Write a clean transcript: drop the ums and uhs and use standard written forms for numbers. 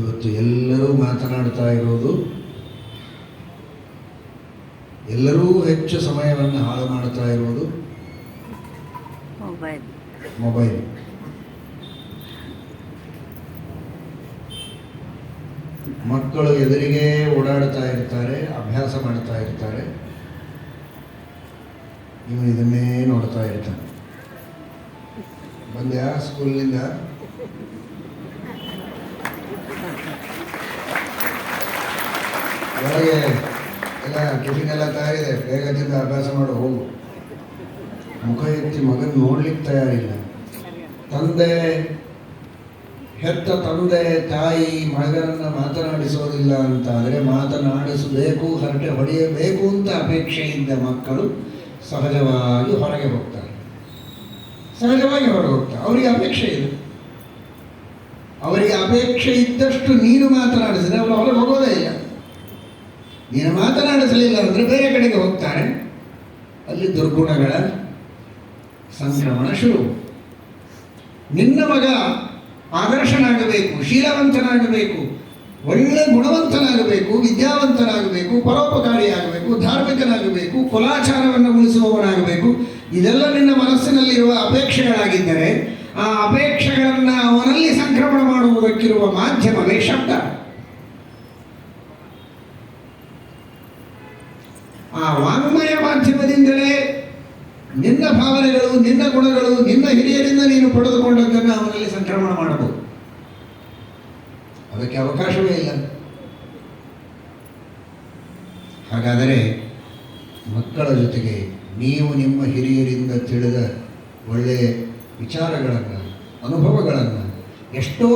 ಇವತ್ತು ಎಲ್ಲರೂ ಮಾತನಾಡ್ತಾ ಇರೋದು, ಎಲ್ಲರೂ ಹೆಚ್ಚು ಸಮಯವನ್ನು ಹಾಳು ಮಾಡ್ತಾ ಇರೋದು ಮೊಬೈಲ್. ಮಕ್ಕಳು ಎದುರಿಗೆ ಓಡಾಡ್ತಾ ಇರ್ತಾರೆ, ಅಭ್ಯಾಸ ಮಾಡ್ತಾ ಇರ್ತಾರೆ, ನೀವು ಇದನ್ನೇ ನೋಡ್ತಾ ಇರ್ತಾನೆ. ಬಂದ್ಯಾ ಸ್ಕೂಲ್ನಿಂದ? ಒಳಗೆ ಎಲ್ಲ ಟಿಫಿನ್ ಎಲ್ಲ ತಯಾರಿದೆ, ಬೇಗ ತಿಂದು ಅಭ್ಯಾಸ ಮಾಡು ಹೋಗು. ಮುಖ ಎತ್ತಿ ಮಗನ ನೋಡ್ಲಿಕ್ಕೆ ತಯಾರಿಲ್ಲ. ಹೆತ್ತ ತಂದೆ ತಾಯಿ ಮಗನನ್ನು ಮಾತನಾಡಿಸೋದಿಲ್ಲ ಅಂತ ಆದರೆ ಮಾತನಾಡಿಸಬೇಕು, ಹರಟೆ ಹೊಡೆಯಬೇಕು ಅಂತ ಅಪೇಕ್ಷೆಯಿಂದ ಮಕ್ಕಳು ಸಹಜವಾಗಿ ಹೊರಗೆ ಹೋಗ್ತಾರೆ. ಅವರಿಗೆ ಅಪೇಕ್ಷೆ ಇದೆ. ಅವರಿಗೆ ಅಪೇಕ್ಷೆ ಇದ್ದಷ್ಟು ನೀನು ಮಾತನಾಡಿಸಿದ್ರೆ ಅವರು ಹೊರಗೆ ಹೋಗೋದೇ ಇಲ್ಲ. ನೀನು ಮಾತನಾಡಿಸಲಿಲ್ಲ ಅಂದರೆ ಬೇರೆ ಕಡೆಗೆ ಹೋಗ್ತಾರೆ. ಅಲ್ಲಿ ದುರ್ಗುಣಗಳ ಸಂಕ್ರಮಣ ಶುರು. ನಿನ್ನ ಮಗ ಆದರ್ಶನಾಗಬೇಕು, ಶೀಲವಂತನಾಗಬೇಕು, ಒಳ್ಳೆ ಗುಣವಂತನಾಗಬೇಕು, ವಿದ್ಯಾವಂತನಾಗಬೇಕು, ಪರೋಪಕಾರಿಯಾಗಬೇಕು, ಧಾರ್ಮಿಕನಾಗಬೇಕು, ಕುಲಾಚಾರವನ್ನು ಉಳಿಸುವವನಾಗಬೇಕು. ಇದೆಲ್ಲ ನಿನ್ನ ಮನಸ್ಸಿನಲ್ಲಿರುವ ಅಪೇಕ್ಷೆಗಳಾಗಿದ್ದರೆ ಆ ಅಪೇಕ್ಷೆಗಳನ್ನು ಅವನಲ್ಲಿ ಸಂಕ್ರಮಣ ಮಾಡುವುದಕ್ಕಿರುವ ಮಾಧ್ಯಮವೇ ಶಬ್ದ. ಆ ವಾಂಗ್ಮಯ ಮಾಧ್ಯಮದಿಂದಲೇ ನಿನ್ನ ಭಾವನೆಗಳು, ನಿನ್ನ ಗುಣಗಳು, ನಿನ್ನ ಹಿರಿಯರಿಂದ ನೀನು ಪಡೆದುಕೊಂಡದ್ದನ್ನು ಅವನಲ್ಲಿ ಸಂಕ್ರಮಣ ಮಾಡಬಹುದು. ಅದಕ್ಕೆ ಅವಕಾಶವೇ ಇಲ್ಲ. ಹಾಗಾದರೆ ಮಕ್ಕಳ ಜೊತೆಗೆ ನೀವು ನಿಮ್ಮ ಹಿರಿಯರಿಂದ ತಿಳಿದ ಒಳ್ಳೆಯ ವಿಚಾರಗಳನ್ನು, ಅನುಭವಗಳನ್ನು ಎಷ್ಟೋ